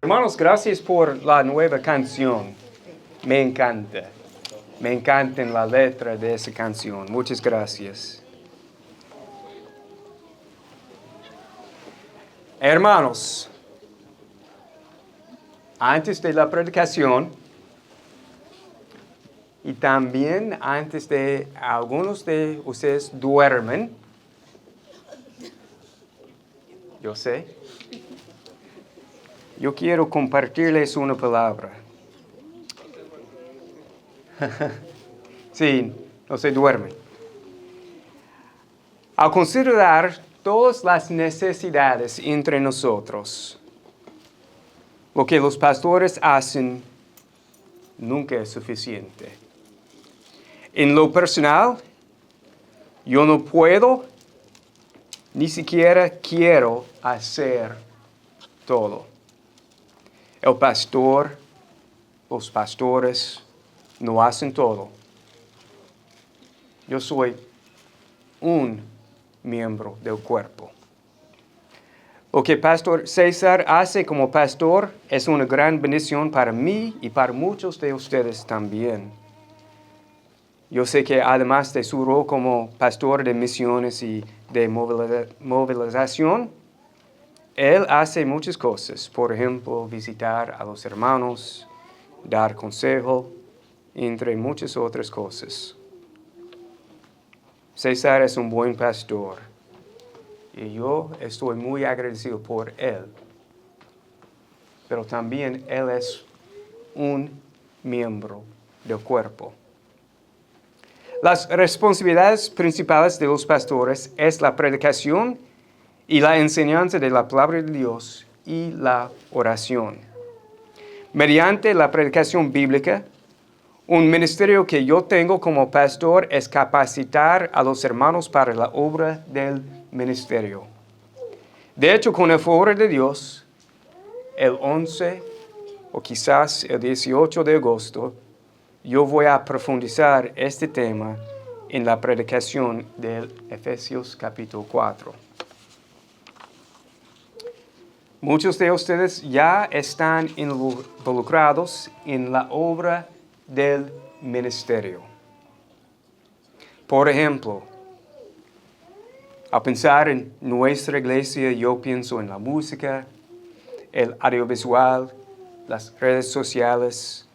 Hermanos, gracias por la nueva canción. Me encanta. Me encanta la letra de esa canción. Muchas gracias. Hermanos, antes de la predicación y también antes de algunos de ustedes duermen, yo sé, yo quiero compartirles una palabra. Sí, no se duermen. Al considerar todas las necesidades entre nosotros, lo que los pastores hacen nunca es suficiente. En lo personal, yo no puedo, ni siquiera quiero hacer todo. El pastor, los pastores, no hacen todo. Yo soy un miembro del cuerpo. Lo que Pastor César hace como pastor es una gran bendición para mí y para muchos de ustedes también. Yo sé que además de su rol como pastor de misiones y de movilización, él hace muchas cosas. Por ejemplo, visitar a los hermanos, dar consejo, entre muchas otras cosas. César es un buen pastor y yo estoy muy agradecido por él. Pero también él es un miembro del cuerpo. Las responsabilidades principales de los pastores es la predicación y la enseñanza de la palabra de Dios y la oración. Mediante la predicación bíblica, un ministerio que yo tengo como pastor es capacitar a los hermanos para la obra del ministerio. De hecho, con el favor de Dios, el 11 o quizás el 18 de agosto, yo voy a profundizar este tema en la predicación de Efesios capítulo 4. Muchos de ustedes ya están involucrados en la obra del ministerio. Por ejemplo, al pensar en nuestra iglesia, yo pienso en la música, el audiovisual, las redes sociales,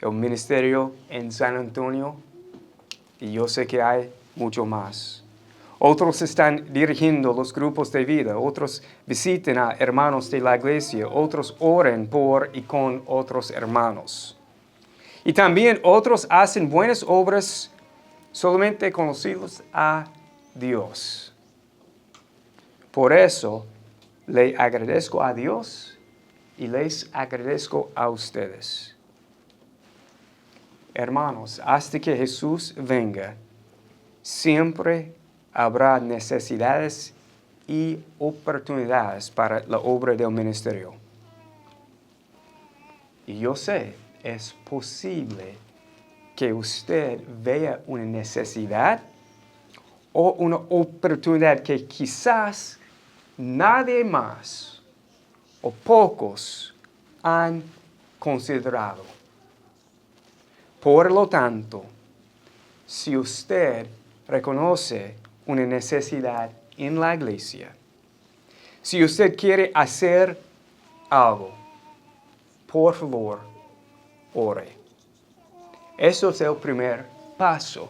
el ministerio en San Antonio, y yo sé que hay mucho más. Otros están dirigiendo los grupos de vida, otros visitan a hermanos de la iglesia, otros oran por y con otros hermanos. Y también otros hacen buenas obras solamente conocidos a Dios. Por eso, le agradezco a Dios y les agradezco a ustedes. Hermanos, hasta que Jesús venga, siempre habrá necesidades y oportunidades para la obra del ministerio. Y yo sé, es posible que usted vea una necesidad o una oportunidad que quizás nadie más o pocos han considerado. Por lo tanto, si usted reconoce una necesidad en la iglesia, si usted quiere hacer algo, por favor, ore. Eso es el primer paso.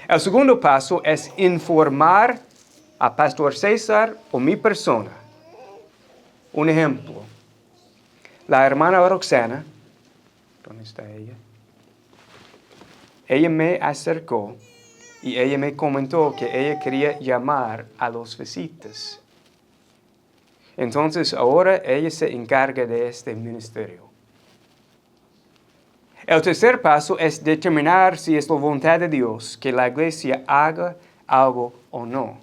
El segundo paso es informar a Pastor César o mi persona. Un ejemplo. La hermana Roxana, ¿dónde está ella? Ella me acercó y ella me comentó que ella quería llamar a los visitas. Entonces ahora ella se encarga de este ministerio. El tercer paso es determinar si es la voluntad de Dios que la iglesia haga algo o no,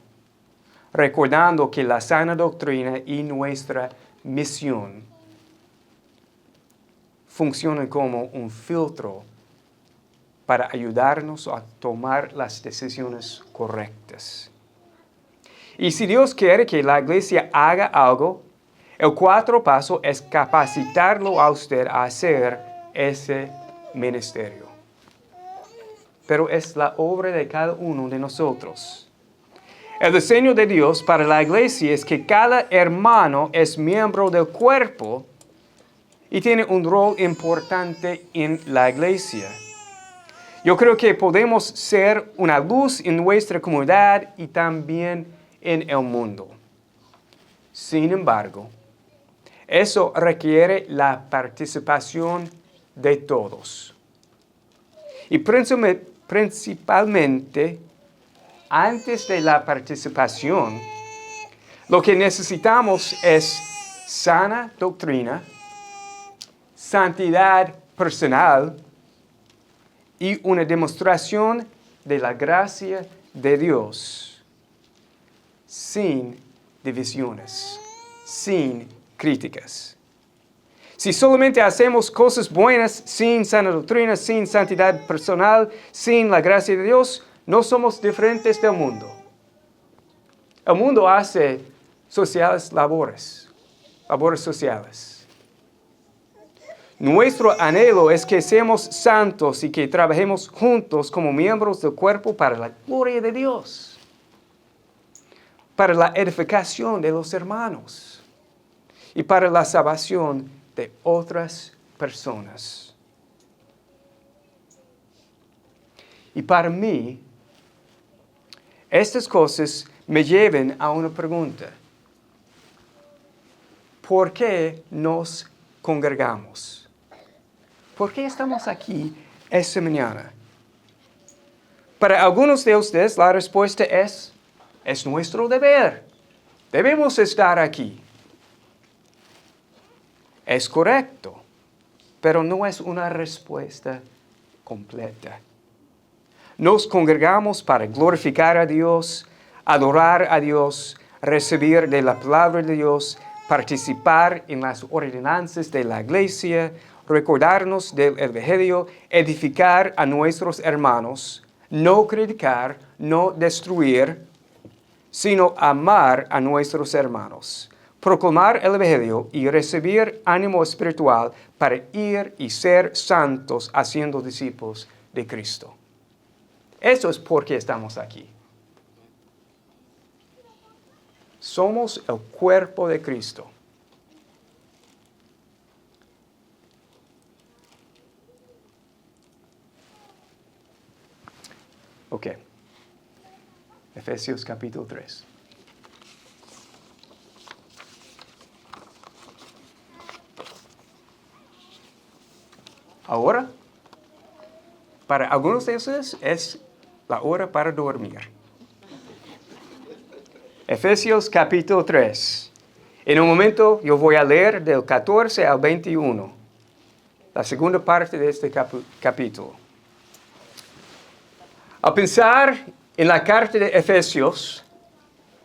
recordando que la sana doctrina y nuestra misión funcionan como un filtro para ayudarnos a tomar las decisiones correctas. Y si Dios quiere que la iglesia haga algo, El cuarto paso es capacitarlo a usted a hacer ese ministerio. Pero es la obra de cada uno de nosotros. El diseño de Dios para la iglesia es que cada hermano es miembro del cuerpo y tiene un rol importante en la iglesia. Yo creo que podemos ser una luz en nuestra comunidad y también en el mundo. Sin embargo, eso requiere la participación de todos. Y principalmente, antes de la participación, lo que necesitamos es sana doctrina, santidad personal y una demostración de la gracia de Dios, sin divisiones, sin críticas. Si solamente hacemos cosas buenas sin sana doctrina, sin santidad personal, sin la gracia de Dios, no somos diferentes del mundo. El mundo hace labores sociales. Nuestro anhelo es que seamos santos y que trabajemos juntos como miembros del cuerpo para la gloria de Dios, para la edificación de los hermanos y para la salvación de otras personas. Y para mí, estas cosas me llevan a una pregunta. ¿Por qué nos congregamos? ¿Por qué estamos aquí esta mañana? Para algunos de ustedes la respuesta es nuestro deber. Debemos estar aquí. Es correcto, pero no es una respuesta completa. Nos congregamos para glorificar a Dios, adorar a Dios, recibir de la palabra de Dios, participar en las ordenanzas de la iglesia, recordarnos del Evangelio, edificar a nuestros hermanos, no criticar, no destruir, sino amar a nuestros hermanos, proclamar el Evangelio y recibir ánimo espiritual para ir y ser santos haciendo discípulos de Cristo. Eso es por qué estamos aquí. Somos el cuerpo de Cristo. Ok. Efesios capítulo 3. Ahora, para algunos de ustedes es la hora para dormir. Efesios capítulo 3. En un momento yo voy a leer del 14 al 21, la segunda parte de este capítulo. Al pensar en la carta de Efesios,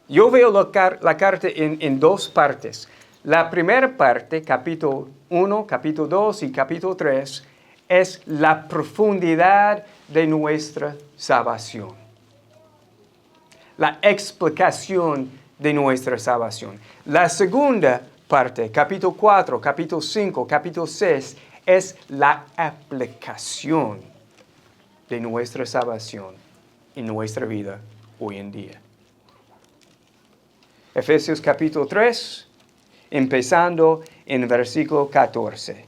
yo veo la carta en dos partes. La primera parte, capítulo 1, capítulo 2 y capítulo 3, es la profundidad de nuestra salvación. La explicación de nuestra salvación. La segunda parte, capítulo 4, capítulo 5, capítulo 6, es la aplicación de nuestra salvación en nuestra vida hoy en día. Efesios capítulo 3, empezando en el versículo 14.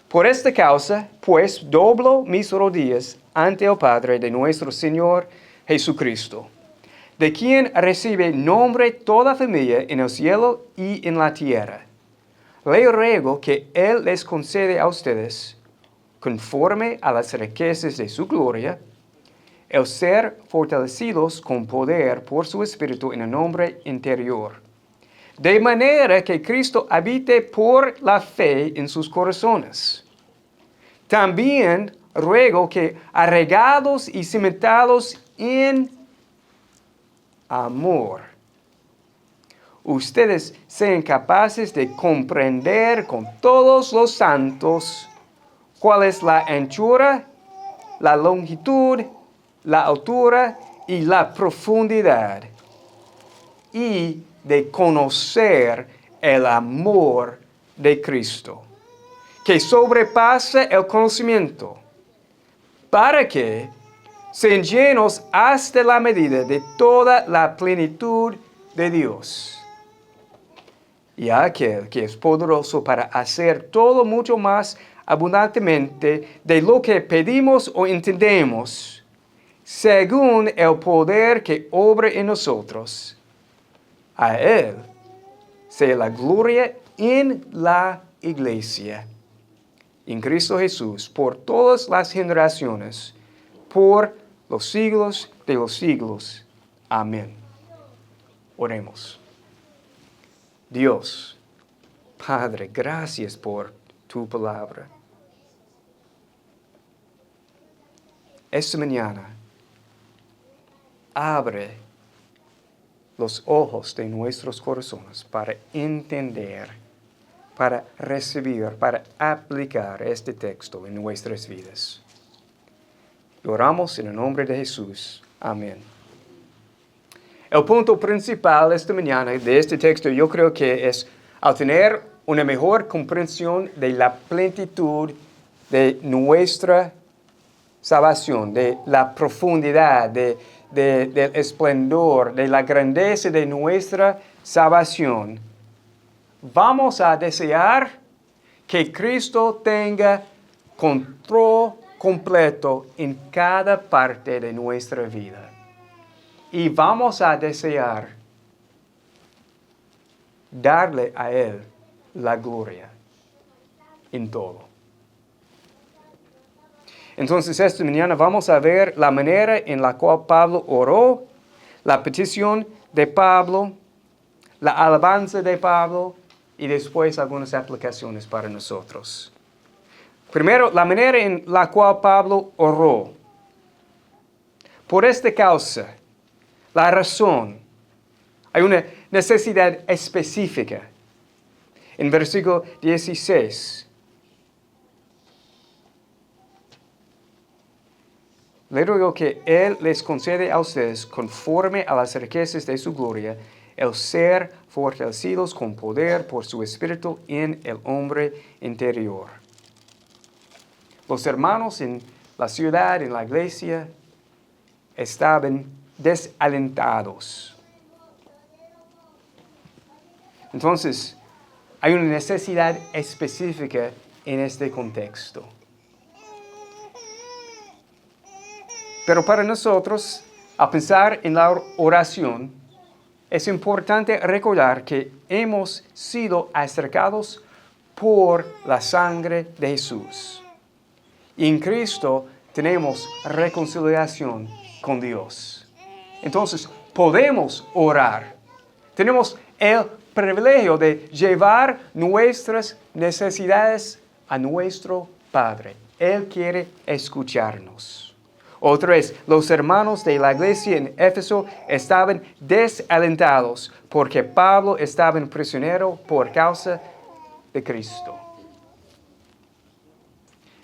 Por esta causa, pues, doblo mis rodillas ante el Padre de nuestro Señor Jesucristo, de quien recibe nombre toda familia en el cielo y en la tierra. Le ruego que Él les concede a ustedes, conforme a las riquezas de su gloria, el ser fortalecidos con poder por su Espíritu en el hombre interior, de manera que Cristo habite por la fe en sus corazones. También ruego que, arraigados y cimentados en amor, ustedes sean capaces de comprender con todos los santos cuál es la anchura, la longitud, la altura y la profundidad, y de conocer el amor de Cristo, que sobrepasa el conocimiento, para que sean llenos hasta la medida de toda la plenitud de Dios. Y a aquel que es poderoso para hacer todo mucho más abundantemente de lo que pedimos o entendemos, según el poder que obra en nosotros. A Él sea la gloria en la iglesia, en Cristo Jesús, por todas las generaciones, por los siglos de los siglos. Amén. Oremos. Dios, Padre, gracias por tu palabra. Esta mañana, abre los ojos de nuestros corazones para entender, para recibir, para aplicar este texto en nuestras vidas. Oramos en el nombre de Jesús. Amén. El punto principal esta mañana de este texto yo creo que es al tener una mejor comprensión de la plenitud de nuestra salvación, de la profundidad, del esplendor, de la grandeza de nuestra salvación, vamos a desear que Cristo tenga control completo en cada parte de nuestra vida. Y vamos a desear darle a Él la gloria en todo. Entonces, esta mañana vamos a ver la manera en la cual Pablo oró, la petición de Pablo, la alabanza de Pablo y después algunas aplicaciones para nosotros. Primero, la manera en la cual Pablo oró. Por esta causa, la razón, hay una necesidad específica. En versículo 16, le ruego que Él les concede a ustedes, conforme a las riquezas de su gloria, el ser fortalecidos con poder por su Espíritu en el hombre interior. Los hermanos en la ciudad, en la iglesia, estaban desalentados. Entonces, hay una necesidad específica en este contexto. Pero para nosotros, al pensar en la oración, es importante recordar que hemos sido acercados por la sangre de Jesús. Y en Cristo tenemos reconciliación con Dios. Entonces, podemos orar. Tenemos el privilegio de llevar nuestras necesidades a nuestro Padre. Él quiere escucharnos. Otra vez, los hermanos de la iglesia en Éfeso estaban desalentados porque Pablo estaba prisionero por causa de Cristo.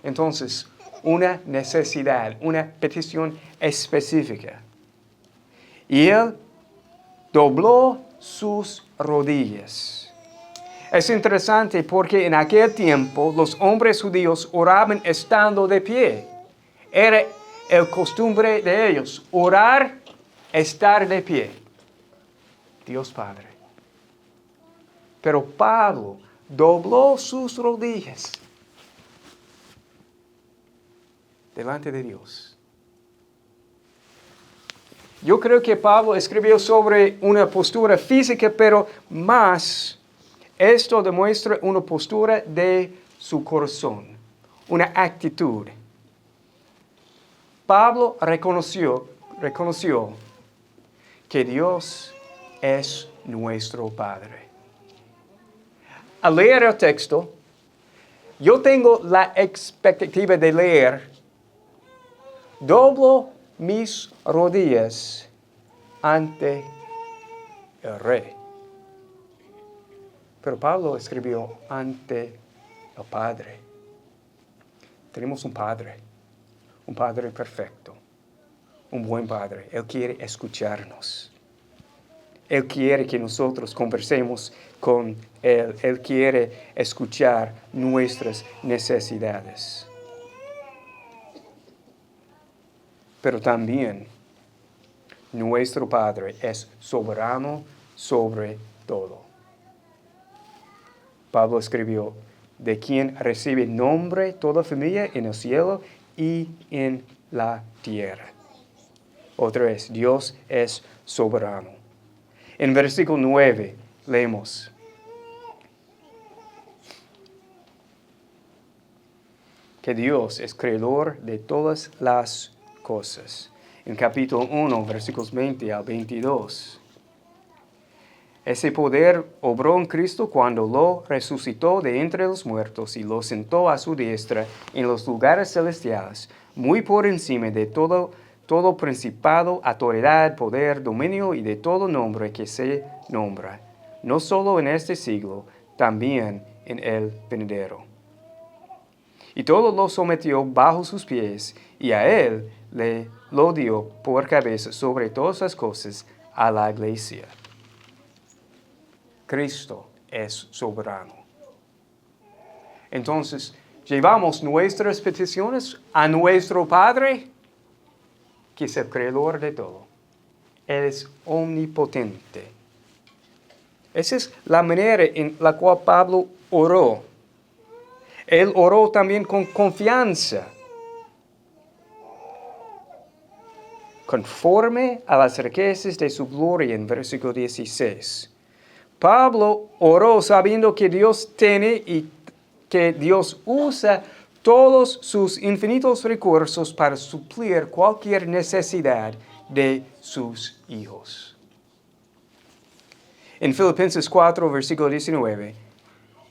Entonces, una necesidad, una petición específica. Y él dobló sus rodillas. Es interesante porque en aquel tiempo los hombres judíos oraban estando de pie. Era el costumbre de ellos, orar, estar de pie. Dios Padre. Pero Pablo dobló sus rodillas delante de Dios. Yo creo que Pablo escribió sobre una postura física, pero más, esto demuestra una postura de su corazón, una actitud. Pablo reconoció que Dios es nuestro Padre. Al leer el texto, yo tengo la expectativa de leer: doblo mis rodillas ante el Rey. Pero Pablo escribió ante el Padre. Tenemos un Padre perfecto, un buen Padre. Él quiere escucharnos. Él quiere que nosotros conversemos con Él. Él quiere escuchar nuestras necesidades. Pero también nuestro Padre es soberano sobre todo. Pablo escribió, de quien recibe nombre toda familia en el cielo y en la tierra. Otra vez, Dios es soberano. En versículo 9 leemos, que Dios es creador de todas las cosas. En capítulo 1, versículos 20 al 22. Ese poder obró en Cristo cuando lo resucitó de entre los muertos y lo sentó a su diestra en los lugares celestiales, muy por encima de todo principado, autoridad, poder, dominio y de todo nombre que se nombra, no solo en este siglo, también en el venidero. Y todo lo sometió bajo sus pies, y a él le lo dio por cabeza sobre todas las cosas a la iglesia. Cristo es soberano. Entonces, llevamos nuestras peticiones a nuestro Padre, que es el creador de todo. Él es omnipotente. Esa es la manera en la cual Pablo oró. Él oró también con confianza, conforme a las riquezas de su gloria, en versículo 16. Pablo oró sabiendo que Dios tiene y que Dios usa todos sus infinitos recursos para suplir cualquier necesidad de sus hijos. En Filipenses 4, versículo 19,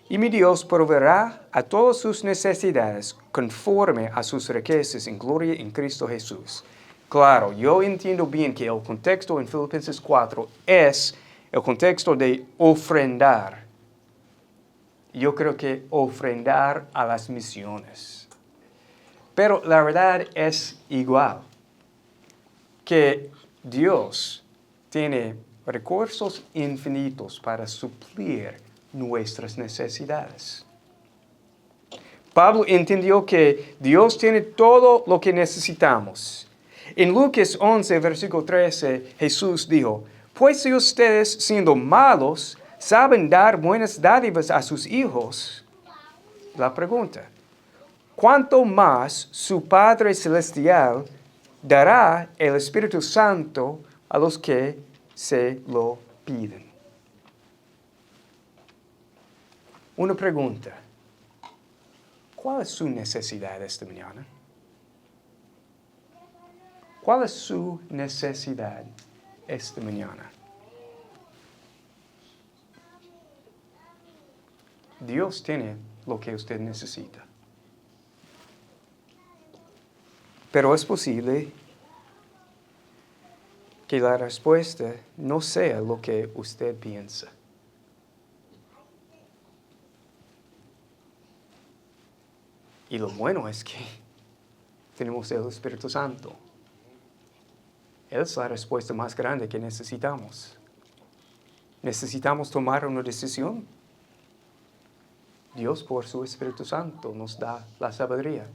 y mi Dios proveerá a todas sus necesidades conforme a sus riquezas en gloria en Cristo Jesús. Claro, yo entiendo bien que el contexto en Filipenses 4 es el contexto de ofrendar. Yo creo que ofrendar a las misiones. Pero la verdad es igual, que Dios tiene recursos infinitos para suplir nuestras necesidades. Pablo entendió que Dios tiene todo lo que necesitamos. En Lucas 11, versículo 13, Jesús dijo, pues si ustedes, siendo malos, saben dar buenas dádivas a sus hijos, la pregunta, ¿cuánto más su Padre Celestial dará el Espíritu Santo a los que se lo piden? Una pregunta, ¿cuál es su necesidad esta mañana? ¿Cuál es su necesidad esta mañana? Dios tiene lo que usted necesita. Pero es posible que la respuesta no sea lo que usted piensa. Y lo bueno es que tenemos el Espíritu Santo. Él es la respuesta más grande que necesitamos. ¿Necesitamos tomar una decisión? Dios, por su Espíritu Santo, nos da la sabiduría.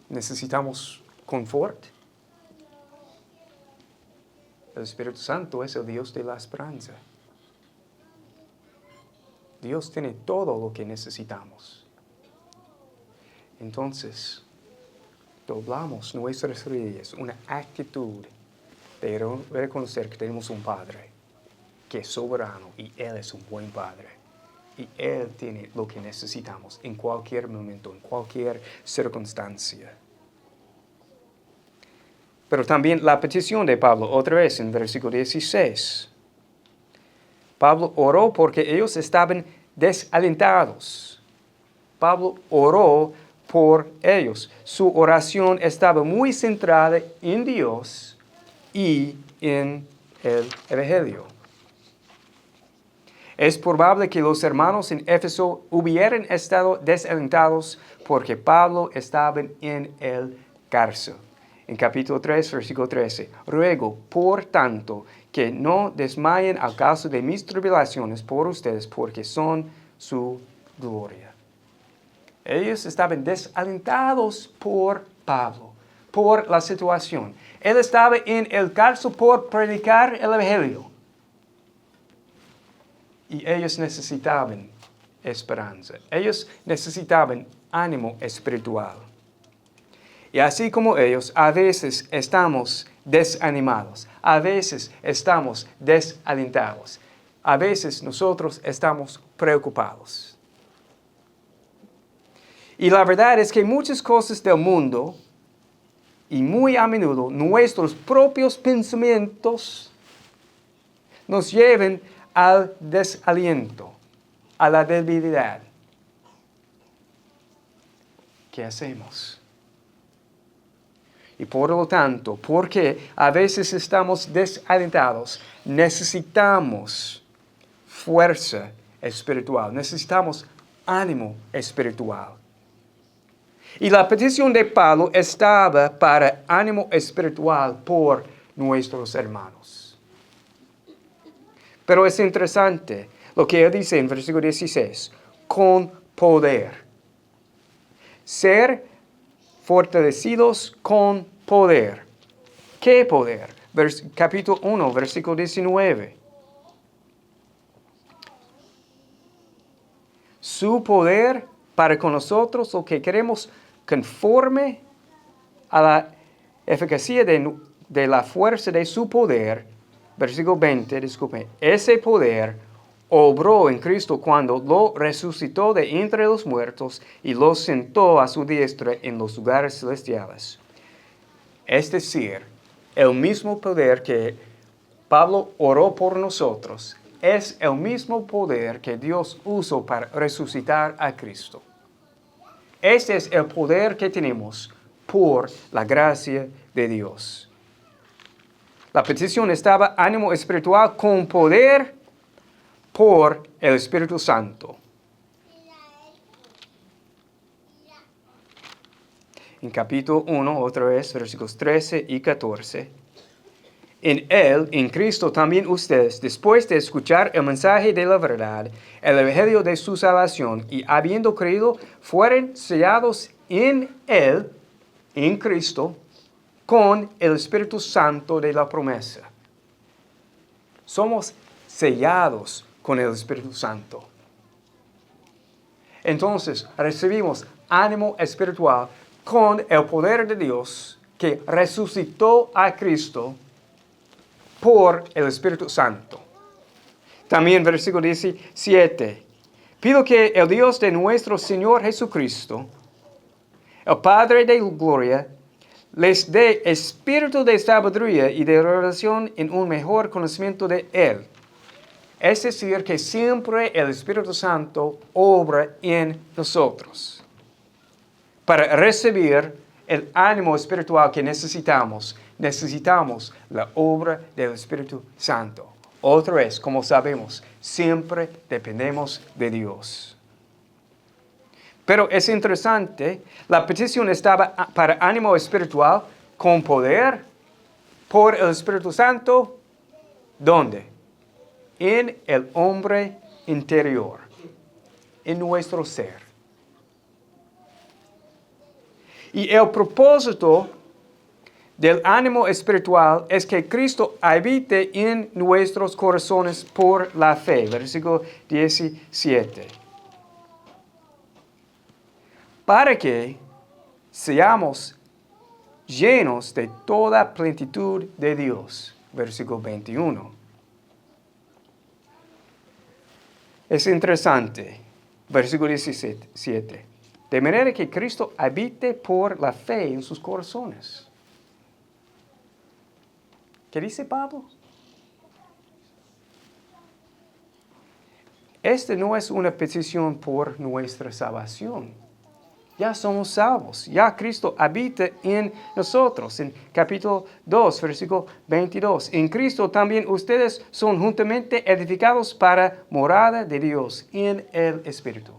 ¿Necesitamos confort? El Espíritu Santo es el Dios de la esperanza. Dios tiene todo lo que necesitamos. Entonces, doblamos nuestras rodillas, una actitud de reconocer que tenemos un Padre que es soberano y Él es un buen Padre. Y Él tiene lo que necesitamos en cualquier momento, en cualquier circunstancia. Pero también la petición de Pablo, otra vez en versículo 16. Pablo oró porque ellos estaban desalentados. Pablo oró por ellos. Su oración estaba muy centrada en Dios y en el Evangelio. Es probable que los hermanos en Éfeso hubieran estado desalentados porque Pablo estaba en el cárcel. En capítulo 3, versículo 13. Ruego, por tanto, que no desmayen al caso de mis tribulaciones por ustedes, porque son su gloria. Ellos estaban desalentados por Pablo, por la situación. Él estaba en el cárcel por predicar el evangelio. Y ellos necesitaban esperanza. Ellos necesitaban ánimo espiritual. Y así como ellos, a veces estamos desanimados. A veces estamos desalentados. A veces nosotros estamos preocupados. Y la verdad es que muchas cosas del mundo, y muy a menudo nuestros propios pensamientos, nos llevan al desaliento, a la debilidad. ¿Qué hacemos? Y por lo tanto, porque a veces estamos desalentados, necesitamos fuerza espiritual, necesitamos ánimo espiritual. Y la petición de Pablo estaba para ánimo espiritual por nuestros hermanos. Pero es interesante lo que él dice en versículo 16, con poder. Ser fortalecidos con poder. ¿Qué poder? Capítulo 1, versículo 19. Su poder para con nosotros, lo que queremos conforme a la eficacia de la fuerza de su poder. Versículo 20, disculpe. Ese poder obró en Cristo cuando lo resucitó de entre los muertos y lo sentó a su diestra en los lugares celestiales. Es decir, el mismo poder que Pablo oró por nosotros es el mismo poder que Dios usó para resucitar a Cristo. Este es el poder que tenemos por la gracia de Dios. La petición estaba ánimo espiritual con poder por el Espíritu Santo. En capítulo 1, otra vez, versículos 13 y 14. En Él, en Cristo, también ustedes, después de escuchar el mensaje de la verdad, el evangelio de su salvación, y habiendo creído, fueron sellados en Él, en Cristo, con el Espíritu Santo de la promesa. Somos sellados con el Espíritu Santo. Entonces, recibimos ánimo espiritual con el poder de Dios que resucitó a Cristo por el Espíritu Santo. También versículo 17. Pido que el Dios de nuestro Señor Jesucristo, el Padre de gloria, les dé espíritu de sabiduría y de revelación en un mejor conocimiento de Él. Es decir, que siempre el Espíritu Santo obra en nosotros para recibir el ánimo espiritual que necesitamos. Necesitamos la obra del Espíritu Santo. Otra vez, como sabemos, siempre dependemos de Dios. Pero es interesante, la petición estaba para ánimo espiritual con poder por el Espíritu Santo. ¿Dónde? En el hombre interior, en nuestro ser. Y el propósito del ánimo espiritual es que Cristo habite en nuestros corazones por la fe. Versículo 17. Para que seamos llenos de toda plenitud de Dios. Versículo 21. Es interesante. Versículo 17. De manera que Cristo habite por la fe en sus corazones. ¿Qué dice Pablo? Esta no es una petición por nuestra salvación. Ya somos salvos. Ya Cristo habita en nosotros. En capítulo 2, versículo 22. En Cristo también ustedes son juntamente edificados para morada de Dios en el Espíritu.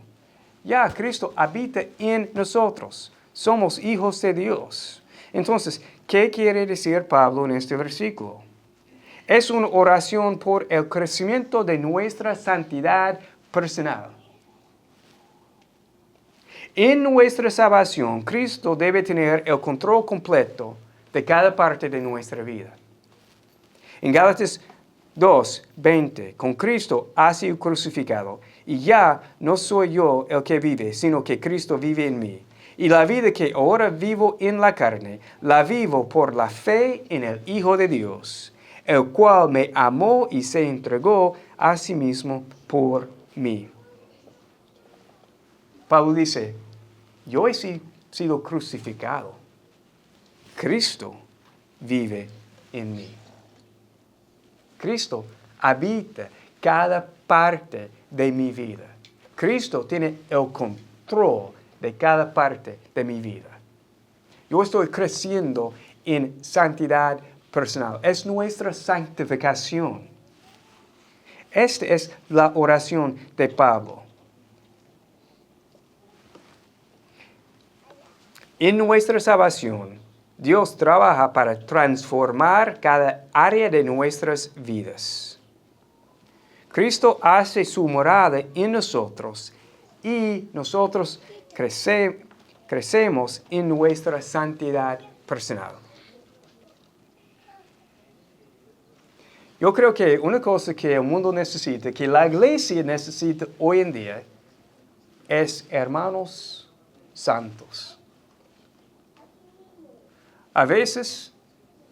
Ya Cristo habita en nosotros. Somos hijos de Dios. Entonces, ¿qué quiere decir Pablo en este versículo? Es una oración por el crecimiento de nuestra santidad personal. En nuestra salvación, Cristo debe tener el control completo de cada parte de nuestra vida. En Gálatas 2:20, con Cristo ha sido crucificado, y ya no soy yo el que vive, sino que Cristo vive en mí. Y la vida que ahora vivo en la carne, la vivo por la fe en el Hijo de Dios, el cual me amó y se entregó a sí mismo por mí. Pablo dice, yo he sido crucificado. Cristo vive en mí. Cristo habita cada parte de mi vida. Cristo tiene el control de cada parte de mi vida. Yo estoy creciendo en santidad personal. Es nuestra santificación. Esta es la oración de Pablo. En nuestra salvación, Dios trabaja para transformar cada área de nuestras vidas. Cristo hace su morada en nosotros y nosotros crecemos en nuestra santidad personal. Yo creo que una cosa que el mundo necesita, que la iglesia necesita hoy en día, es hermanos santos. A veces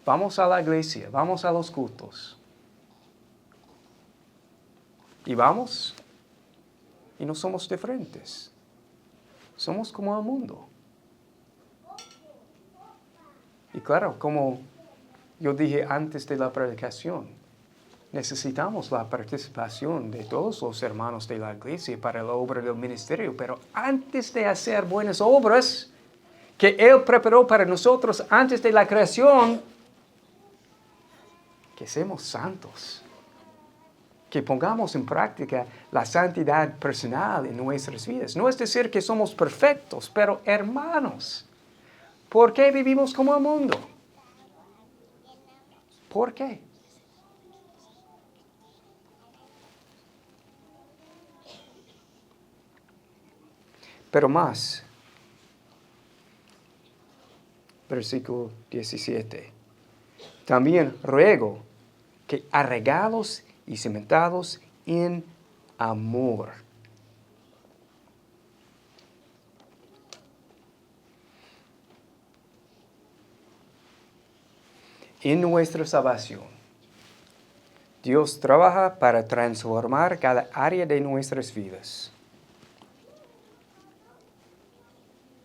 vamos a la iglesia, vamos a los cultos. Y vamos y no somos diferentes. Somos como el mundo. Y claro, como yo dije antes de la predicación, necesitamos la participación de todos los hermanos de la iglesia para la obra del ministerio. Pero antes de hacer buenas obras que Él preparó para nosotros antes de la creación, que seamos santos. Que pongamos en práctica la santidad personal en nuestras vidas. No es decir que somos perfectos, pero hermanos, ¿por qué vivimos como el mundo? ¿Por qué? Pero más, versículo 17. También ruego que arraigados y cimentados en amor. En nuestra salvación, Dios trabaja para transformar cada área de nuestras vidas,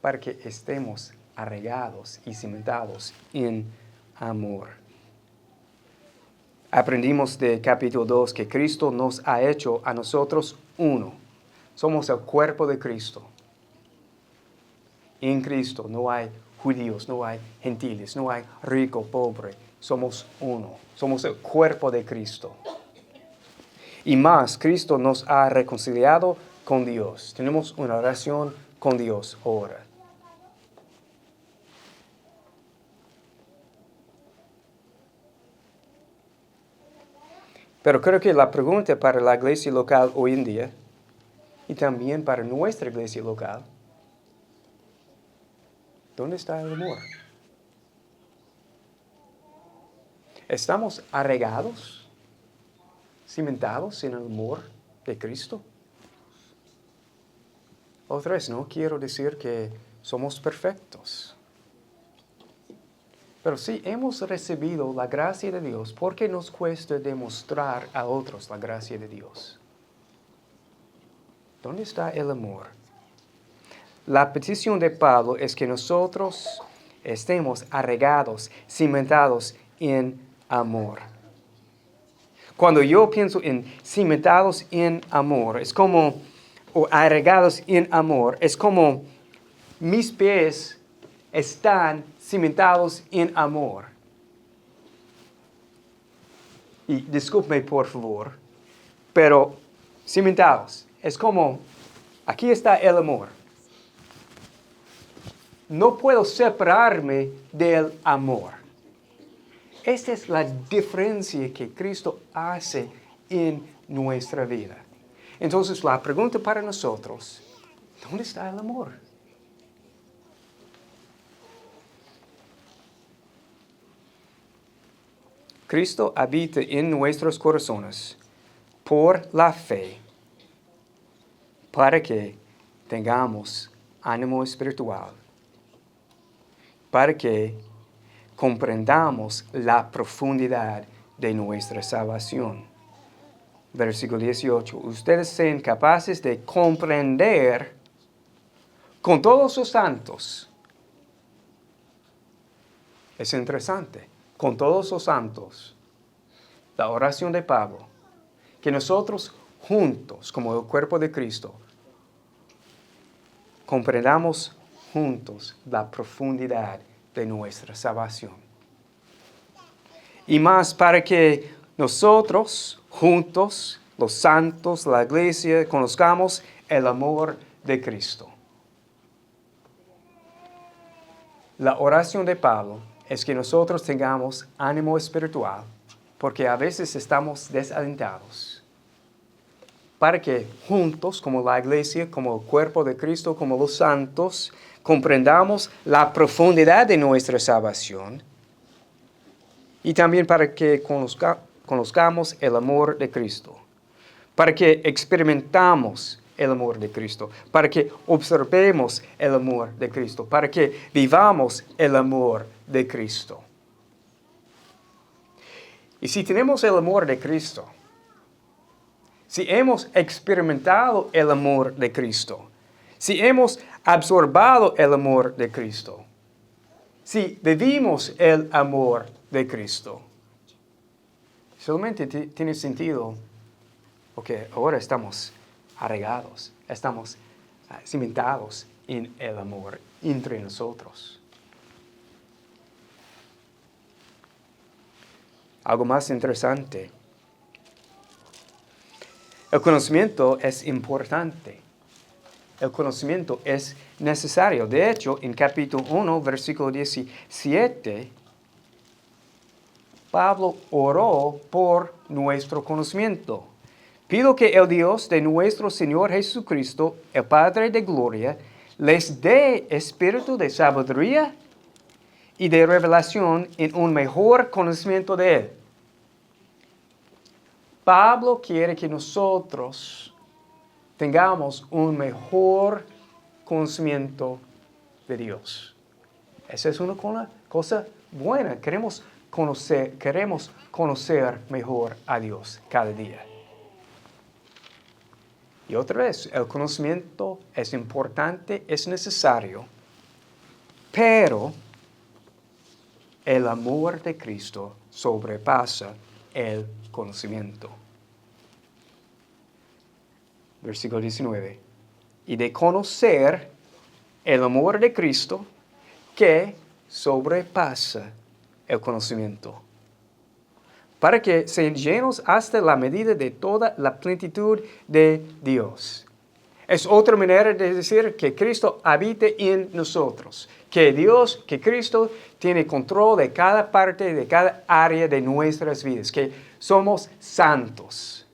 para que estemos arraigados y cimentados en amor. Aprendimos de capítulo 2 que Cristo nos ha hecho a nosotros uno. Somos el cuerpo de Cristo. En Cristo no hay judíos, no hay gentiles, no hay rico, pobre. Somos uno. Somos el cuerpo de Cristo. Y más, Cristo nos ha reconciliado con Dios. Tenemos una relación con Dios ahora. Pero creo que la pregunta para la iglesia local hoy en día, y también para nuestra iglesia local, ¿dónde está el amor? ¿Estamos arraigados, cimentados en el amor de Cristo? Otra vez, no quiero decir que somos perfectos. Pero sí hemos recibido la gracia de Dios, porque nos cuesta demostrar a otros la gracia de Dios. ¿Dónde está el amor? La petición de Pablo es que nosotros estemos arraigados, cimentados en amor. Cuando yo pienso en cimentados en amor, es como, o arraigados en amor, es como mis pies están cimentados en amor. Y discúlpeme por favor, pero cimentados, es como, aquí está el amor. no puedo separarme del amor. Esta es la diferencia que Cristo hace en nuestra vida. Entonces, la pregunta para nosotros, ¿dónde está el amor? Cristo habita en nuestros corazones por la fe, para que tengamos ánimo espiritual, para que comprendamos la profundidad de nuestra salvación. Versículo 18. Ustedes sean capaces de comprender con todos los santos. Es interesante. Con todos los santos. La oración de Pablo. Que nosotros juntos, como el cuerpo de Cristo, comprendamos juntos la profundidad de nuestra salvación. Y más para que nosotros, juntos, los santos, la iglesia, conozcamos el amor de Cristo. La oración de Pablo es que nosotros tengamos ánimo espiritual, porque a veces estamos desalentados. Para que juntos, como la iglesia, como el cuerpo de Cristo, como los santos, comprendamos la profundidad de nuestra salvación y también para que conozcamos el amor de Cristo, para que experimentamos el amor de Cristo, para que observemos el amor de Cristo, para que vivamos el amor de Cristo. Y si tenemos el amor de Cristo, si hemos experimentado el amor de Cristo, si hemos absorbado el amor de Cristo, si vivimos el amor de Cristo, solamente tiene sentido porque ahora estamos arraigados, estamos cimentados en el amor entre nosotros. Algo más interesante. El conocimiento es importante. El conocimiento es necesario. De hecho, en capítulo 1, versículo 17, Pablo oró por nuestro conocimiento. Pido que el Dios de nuestro Señor Jesucristo, el Padre de gloria, les dé espíritu de sabiduría y de revelación en un mejor conocimiento de Él. Pablo quiere que nosotros tengamos un mejor conocimiento de Dios. Esa es una cosa buena. Queremos conocer mejor a Dios cada día. Y otra vez, el conocimiento es importante, es necesario, pero el amor de Cristo sobrepasa el conocimiento. Versículo 19. Y de conocer el amor de Cristo que sobrepasa el conocimiento, para que sean llenos hasta la medida de toda la plenitud de Dios. Es otra manera de decir que Cristo habite en nosotros, que Cristo tiene control de cada parte, de cada área de nuestras vidas, que somos santos.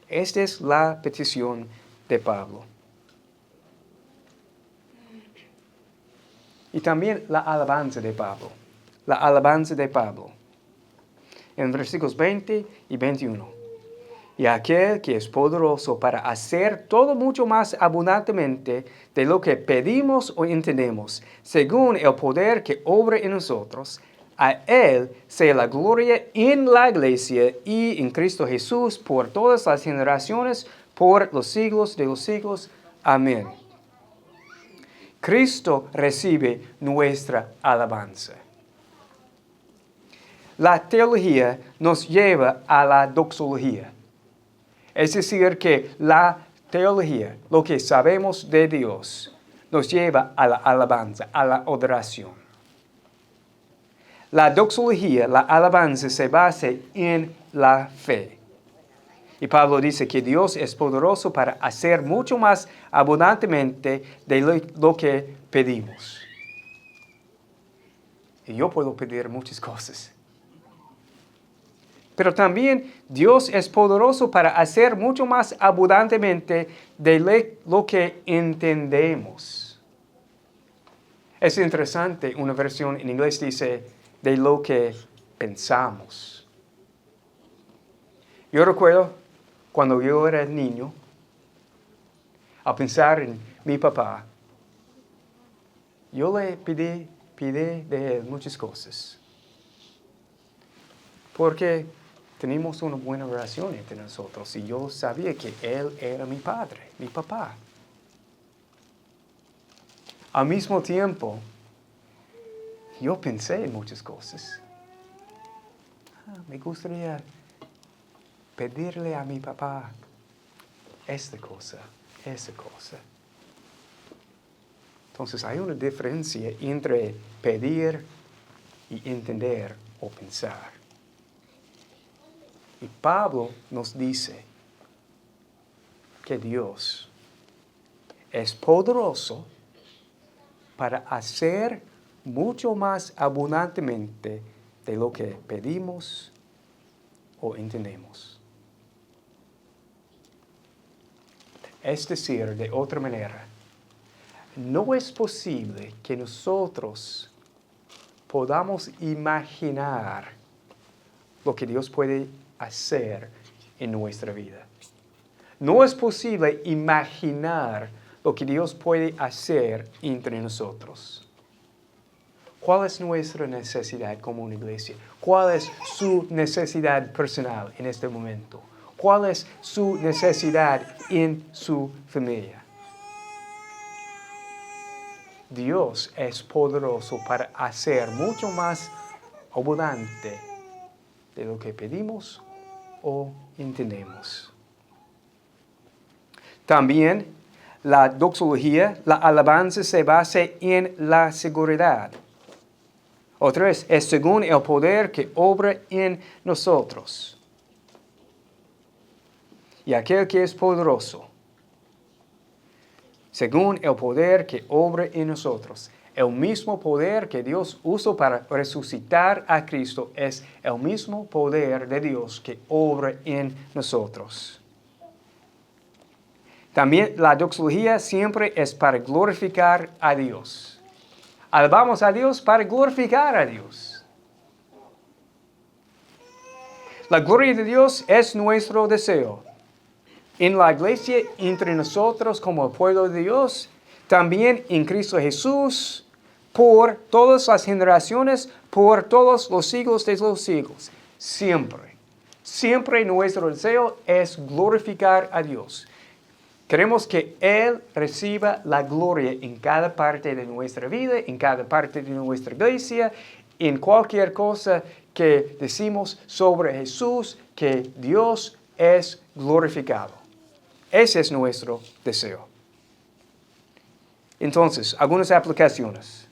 Esta es la petición de Pablo. Y también la alabanza de Pablo. La alabanza de Pablo. En versículos 20 y 21. Y aquel que es poderoso para hacer todo mucho más abundantemente de lo que pedimos o entendemos, según el poder que obra en nosotros, a Él sea la gloria en la iglesia y en Cristo Jesús por todas las generaciones, por los siglos de los siglos. Amén. Cristo recibe nuestra alabanza. La teología nos lleva a la doxología. Es decir, que la teología, lo que sabemos de Dios, nos lleva a la alabanza, a la adoración. La doxología, la alabanza, se basa en la fe. Y Pablo dice que Dios es poderoso para hacer mucho más abundantemente de lo que pedimos. Y yo puedo pedir muchas cosas. Pero también Dios es poderoso para hacer mucho más abundantemente de lo que entendemos. Es interesante, una versión en inglés dice, de lo que pensamos. Yo recuerdo cuando yo era niño, al pensar en mi papá, yo le pedí de él muchas cosas. Porque tenemos una buena relación entre nosotros y yo sabía que él era mi padre, mi papá. Al mismo tiempo, yo pensé en muchas cosas. Me gustaría pedirle a mi papá esta cosa, esa cosa. Entonces hay una diferencia entre pedir y entender o pensar. Y Pablo nos dice que Dios es poderoso para hacer mucho más abundantemente de lo que pedimos o entendemos. Es decir, de otra manera, no es posible que nosotros podamos imaginar lo que Dios puede hacer en nuestra vida. No es posible imaginar lo que Dios puede hacer entre nosotros. ¿Cuál es nuestra necesidad como una iglesia? ¿Cuál es su necesidad personal en este momento? ¿Cuál es su necesidad en su familia? Dios es poderoso para hacer mucho más abundante de lo que pedimos o entendemos. También la doxología, la alabanza se basa en la seguridad. Otra vez, es según el poder que obra en nosotros. Y aquel que es poderoso, según el poder que obra en nosotros. El mismo poder que Dios usó para resucitar a Cristo es el mismo poder de Dios que obra en nosotros. También la doxología siempre es para glorificar a Dios. Alabamos a Dios para glorificar a Dios. La gloria de Dios es nuestro deseo. En la iglesia, entre nosotros como el pueblo de Dios, también en Cristo Jesús, por todas las generaciones, por todos los siglos de los siglos. Siempre, siempre nuestro deseo es glorificar a Dios. Queremos que Él reciba la gloria en cada parte de nuestra vida, en cada parte de nuestra iglesia, en cualquier cosa que decimos sobre Jesús, que Dios es glorificado. Ese es nuestro deseo. Entonces, algunas aplicaciones.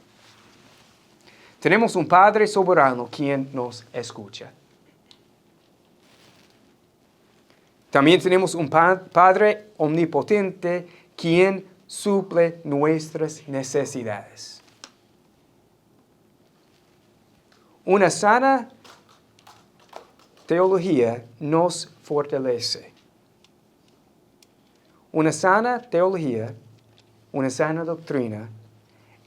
Tenemos un Padre soberano quien nos escucha. También tenemos un Padre omnipotente quien suple nuestras necesidades. Una sana teología nos fortalece. Una sana teología, una sana doctrina,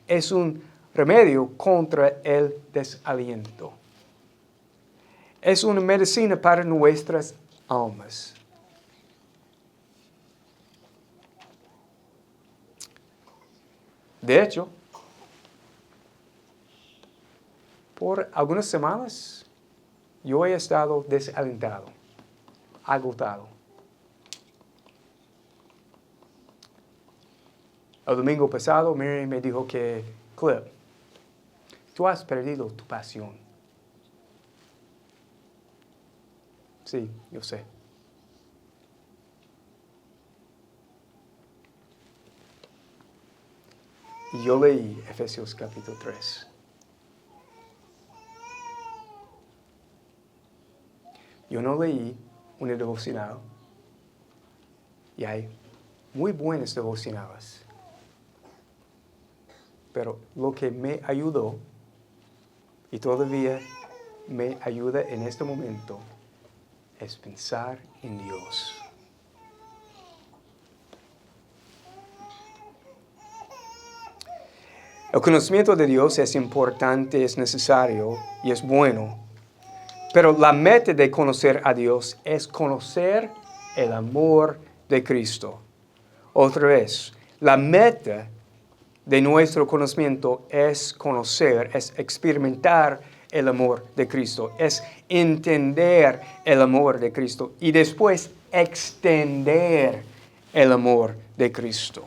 es un remedio contra el desaliento. Es una medicina para nuestras almas. De hecho, por algunas semanas, yo he estado desalentado, agotado. El domingo pasado, Mary me dijo que, Clip, tú has perdido tu pasión. Sí, yo sé. Y yo leí Efesios capítulo 3. Yo no leí una devocional. Y hay muy buenas devocionales. Pero lo que me ayudó y todavía me ayuda en este momento es pensar en Dios. El conocimiento de Dios es importante, es necesario y es bueno. Pero la meta de conocer a Dios es conocer el amor de Cristo. Otra vez, la meta de nuestro conocimiento es conocer, es experimentar el amor de Cristo, es entender el amor de Cristo y después extender el amor de Cristo.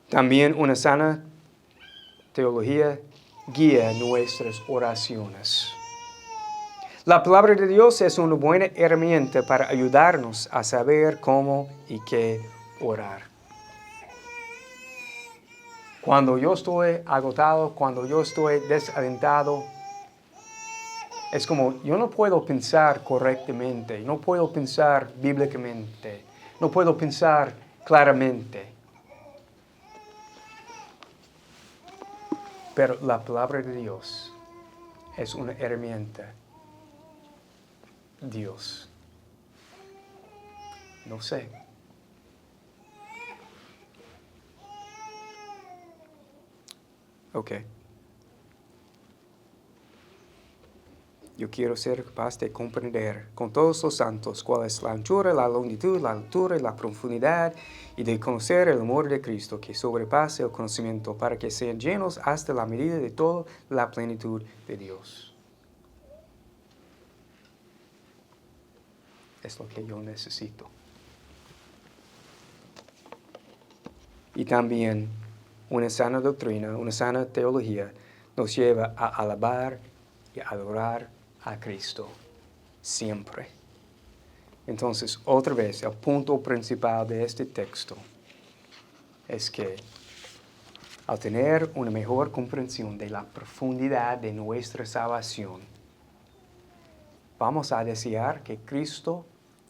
También una sana teología guía nuestras oraciones. La palabra de Dios es una buena herramienta para ayudarnos a saber cómo y qué orar. Cuando yo estoy agotado, cuando yo estoy desalentado, es como yo no puedo pensar correctamente, no puedo pensar bíblicamente, no puedo pensar claramente. Pero la palabra de Dios es una herramienta. Dios. No sé. Ok. Yo quiero ser capaz de comprender con todos los santos cuál es la anchura, la longitud, la altura y la profundidad, y de conocer el amor de Cristo que sobrepasa el conocimiento, para que sean llenos hasta la medida de toda la plenitud de Dios. Es lo que yo necesito. Y también una sana doctrina, una sana teología nos lleva a alabar y adorar a Cristo siempre. Entonces, otra vez, el punto principal de este texto es que al tener una mejor comprensión de la profundidad de nuestra salvación, vamos a desear que Cristo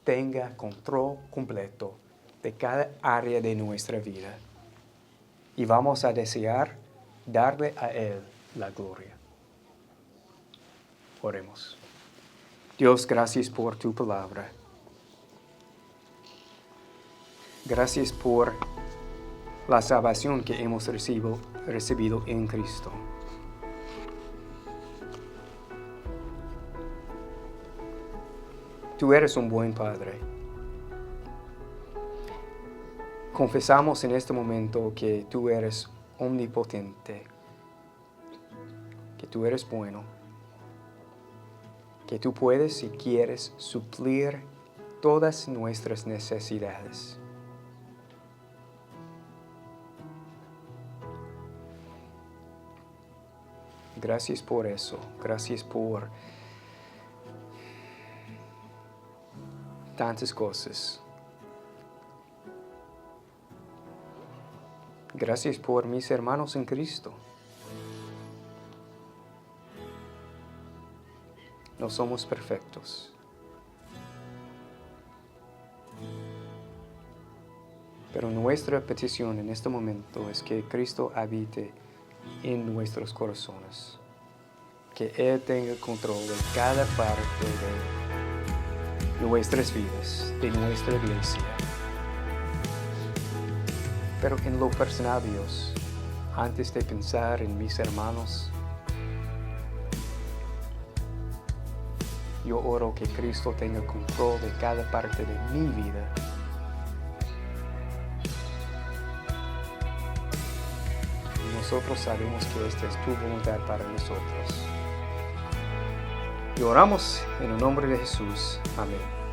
tenga control completo de cada área de nuestra vida. Y vamos a desear darle a Él la gloria. Oremos. Dios, gracias por tu palabra. Gracias por la salvación que hemos recibido en Cristo. Tú eres un buen Padre. Confesamos en este momento que tú eres omnipotente, que tú eres bueno, que tú puedes y quieres suplir todas nuestras necesidades. Gracias por eso, gracias por tantas cosas. Gracias por mis hermanos en Cristo. No somos perfectos. Pero nuestra petición en este momento es que Cristo habite en nuestros corazones. Que Él tenga control de cada parte de nuestras vidas, de nuestra iglesia. Pero en lo personal, Dios, antes de pensar en mis hermanos, yo oro que Cristo tenga control de cada parte de mi vida. Y nosotros sabemos que esta es tu voluntad para nosotros. Y oramos en el nombre de Jesús. Amén.